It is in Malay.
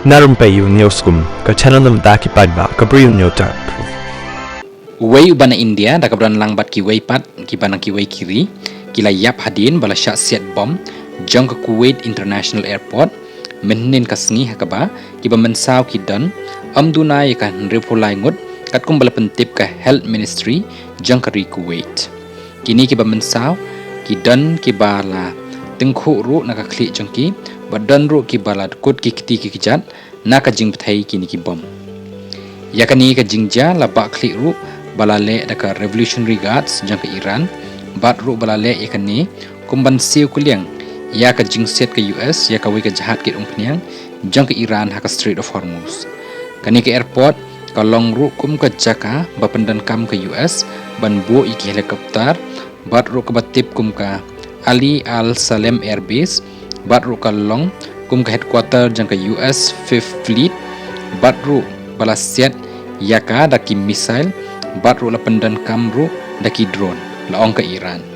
Na Rympei U ke channel nabynta ki paidbah ke Bri U Hynñiewtrep. Uwei ubana India da kabran langbat kiwei pat kibana kiwei kiri kila yap hadin bala syak siat bom jong ke Kuwait International Airport menin kasngi hakaba kiba mynsaw kidan amduna yakan repulai ngut kat kum bala pentip ke Health Ministry jong ke Kuwait kini kiba mynsaw kidan kibala tengkhu ru naka klik jongki badan ru kibala kut kikti kikijat naka jing bthai kini ki bom yakani ka jingja la ba klik ru balale daka Revolutionary Guards jang ke Iran bat ru balale yakani kumban siu kuliang ya ka jingsiat ke US ya ka wi ka jahat ke umpniang jang ke Iran haka Strait of Hormuz kani ke airport ka long ru kum ka jaka bapendan kam ke US ban bu iki helikopter bat ru ka batip kum ka Ali Al Salem Air Base bat ru ka long kum ka headquarter jang ke US 5th Fleet bat ru balasiat yaka daki missile bat ru la pendan kam ru daki drone la ong ke Iran